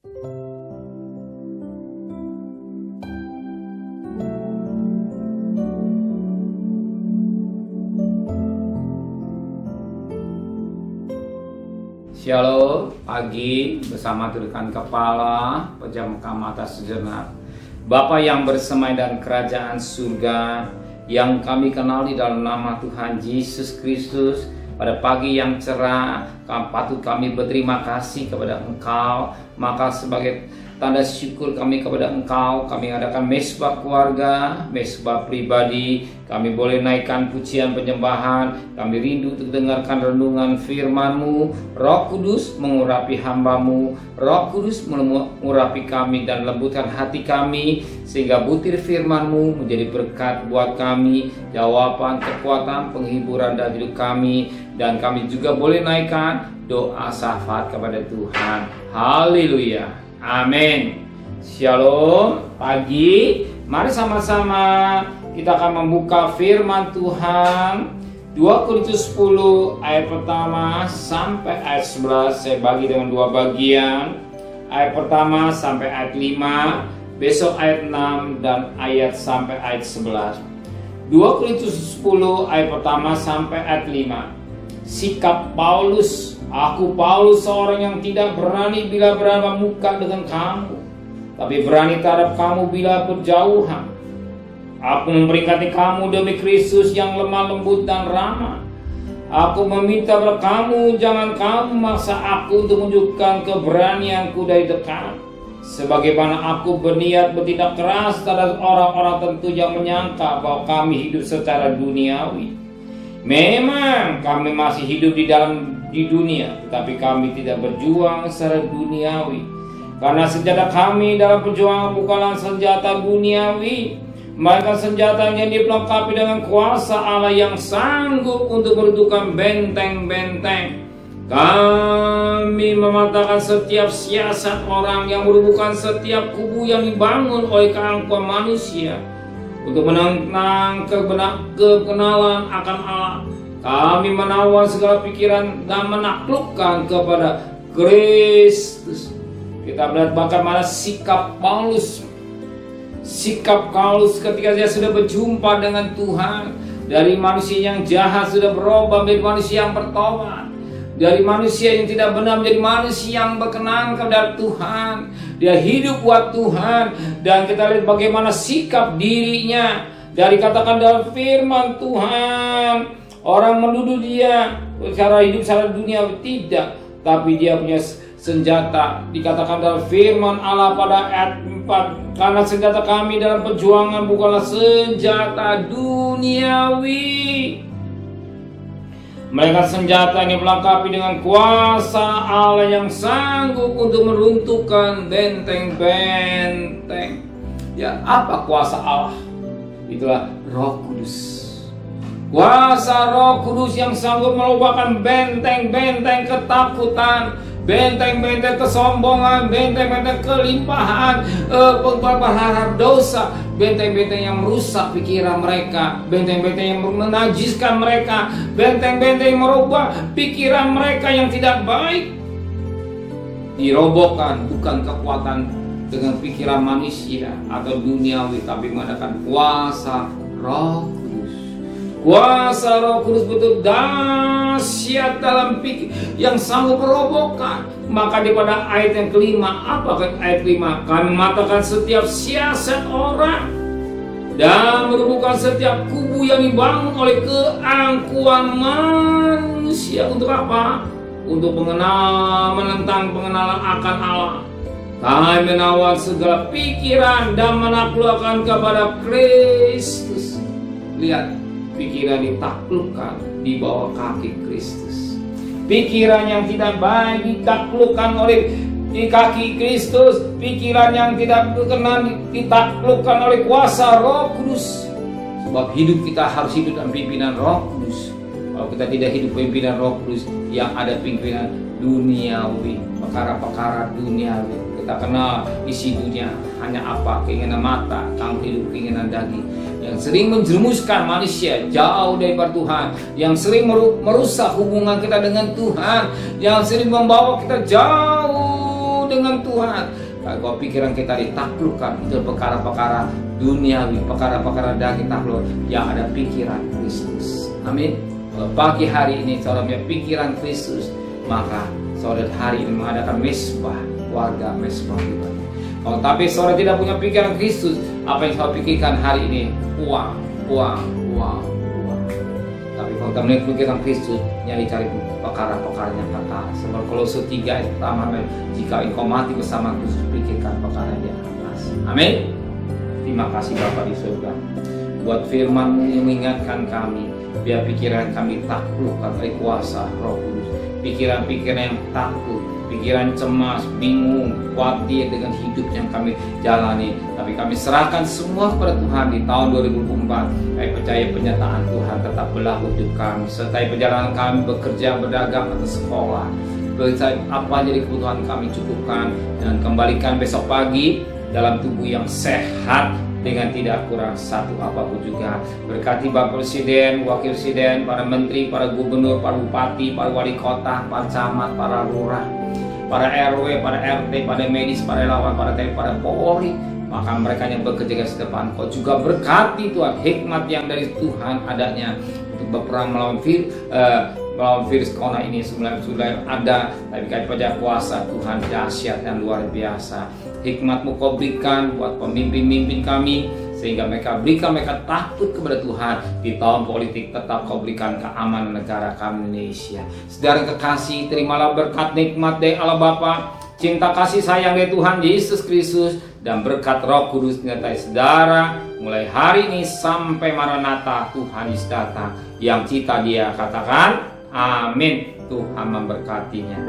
Shalom, pagi bersama tundukkan kepala, pejamkan mata sejenak. Bapa yang bersemai dan kerajaan surga yang kami kenali dalam nama Tuhan Yesus Kristus, pada pagi yang cerah patut kami berterima kasih kepada Engkau. Maka sebagai tanda syukur kami kepada Engkau, kami adakan mesbah keluarga, mesbah pribadi. Kami boleh naikkan pujian penyembahan. Kami rindu untuk dengarkan renungan firman-Mu. Roh Kudus mengurapi hamba-Mu. Roh Kudus mengurapi kami dan lembutkan hati kami, sehingga butir firman-Mu menjadi berkat buat kami, jawaban, kekuatan, penghiburan dalam hidup kami. Dan kami juga boleh naikkan doa syafaat kepada Tuhan. Haleluya. Amin. Shalom. Pagi, mari sama-sama kita akan membuka firman Tuhan 2 Korintus 10 ayat pertama sampai ayat 11. Saya bagi dengan dua bagian. Ayat pertama sampai ayat 5, besok ayat 6 dan ayat sampai ayat 11. 2 Korintus 10 ayat pertama sampai ayat 5. Sikap Paulus. Aku Paulus, seorang yang tidak berani bila berhadapan muka dengan kamu, tapi berani terhadap kamu bila berjauhan. Aku memperingati kamu demi Kristus yang lemah lembut dan ramah. Aku meminta kepada kamu, jangan kamu memaksa aku untuk menunjukkan keberanianku dari dekat. Sebagaimana aku berniat bertindak keras terhadap orang-orang tentu yang menyangka bahwa kami hidup secara duniawi. Memang kami masih hidup di dunia, tetapi kami tidak berjuang secara duniawi. Karena senjata kami dalam perjuangan bukanlah senjata duniawi, melainkan senjata yang dilengkapi dengan kuasa Allah yang sanggup untuk meruntuhkan benteng-benteng. Kami mematahkan setiap siasat orang yang merubuhkan setiap kubu yang dibangun oleh keangkuhan manusia untuk menentang kebenaran akan Allah. Kami menawan segala pikiran dan menaklukkan kepada Kristus. Kita melihat bagaimana sikap Paulus. Sikap Paulus ketika dia sudah berjumpa dengan Tuhan. Dari manusia yang jahat sudah berubah menjadi manusia yang bertobat. Dari manusia yang tidak benar menjadi manusia yang berkenan kepada Tuhan. Dia hidup buat Tuhan. Dan kita lihat bagaimana sikap dirinya. Dari katakan dalam firman Tuhan, orang menuduh dia cara hidup secara dunia tidak, tapi dia punya senjata. Dikatakan dalam firman Allah pada ayat 4, karena senjata kami dalam perjuangan bukanlah senjata duniawi, melainkan senjata yang melengkapi dengan kuasa Allah yang sanggup untuk meruntuhkan benteng-benteng. Ya, apa kuasa Allah? Itulah Roh Kudus. Kuasa Roh Kudus yang sanggup merobohkan benteng-benteng ketakutan, benteng-benteng kesombongan, benteng-benteng kelimpahan, berharap dosa, benteng-benteng yang merusak pikiran mereka, benteng-benteng yang menajiskan mereka, benteng-benteng yang merubah pikiran mereka yang tidak baik. Dirobohkan bukan kekuatan dengan pikiran manusia atau duniawi, tapi menggunakan kuasa Roh Kudus. Kuasa Roh Kudus betul dahsyat dalam pikir yang sanggup merobohkan. Maka daripada ayat yang kelima, apa ayat 5? Kami mematahkan setiap siasat orang dan merubuhkan setiap kubu yang dibangun oleh keangkuhan manusia. Untuk apa? Untuk menentang pengenalan akan Allah. Kami menawan segala pikiran dan menaklukkan kepada Kristus. Lihat, pikiran ditaklukkan di bawah kaki Kristus. Pikiran yang tidak baik ditaklukkan oleh di kaki Kristus. Pikiran yang tidak berkenan ditaklukkan oleh kuasa Roh Kudus. Sebab hidup kita harus hidup dalam pimpinan Roh Kudus. Kalau kita tidak hidup pimpinan Roh Kudus, yang ada pimpinan duniawi, perkara-perkara duniawi. Kita kenal isi dunia hanya apa? Keinginan mata, tanggung hidup, keinginan daging, yang sering menjerumuskan manusia jauh dari Tuhan, yang sering merusak hubungan kita dengan Tuhan, yang sering membawa kita jauh dengan Tuhan. Kalau pikiran kita ditaklukkan itu perkara-perkara duniawi, perkara-perkara daging takluk, yang ada pikiran Kristus. Amin. Kalau pagi hari ini saudara punya pikiran Kristus, maka saudara hari ini mengadakan mesbah warga, mesbah kita. Kalau tapi saudara tidak punya pikiran Kristus, apa yang saudara pikirkan hari ini? Uang. Tapi kalau kita memiliki pikiran Kristus, yang dicari perkara-perkara yang kekal. Sebab Kolose 3 ayat pertama, jika engkau mati bersama Kristus, pikirkan perkara yang atas. Amin. Terima kasih Bapa di surga buat firman yang mengingatkan kami, biar pikiran kami taklukkan oleh kuasa Roh Kudus. Pikiran-pikiran yang takut, pikiran cemas, bingung, khawatir dengan hidup yang kami jalani, tapi kami serahkan semua kepada Tuhan di tahun 2024. Kami percaya penyertaan Tuhan tetap berlaku hidup kami, sertai perjalanan kami bekerja, berdagang, atau sekolah. Apa jadi kebutuhan kami cukupkan, dan kembalikan besok pagi dalam tubuh yang sehat dengan tidak kurang satu apapun juga. Berkati Bapak Presiden, Wakil Presiden, para Menteri, para Gubernur, para Bupati, para Wali Kota, para Camat, para Lurah, para RW, para RT, para medis, para relawan, para TNI, para Polri. Maka mereka yang bekerja di depan, Kau juga berkati Tuhan hikmat yang dari Tuhan adanya untuk berperang melawan virus corona ini. Sudah ada, tapi pada kuasa Tuhan dahsyat dan luar biasa. Hikmat-Mu Kau berikan buat pemimpin-pemimpin kami, sehingga mereka takut kepada Tuhan. Di tahun politik tetap Kau berikan keamanan negara kami Indonesia. Saudara kekasih, terimalah berkat nikmat dari Allah Bapa, cinta kasih sayang dari Tuhan Yesus Kristus, dan berkat Roh Kudus menyertai saudara mulai hari ini sampai Maranatha Tuhan Yesus datang. Yang cita dia katakan amin. Tuhan memberkatinya.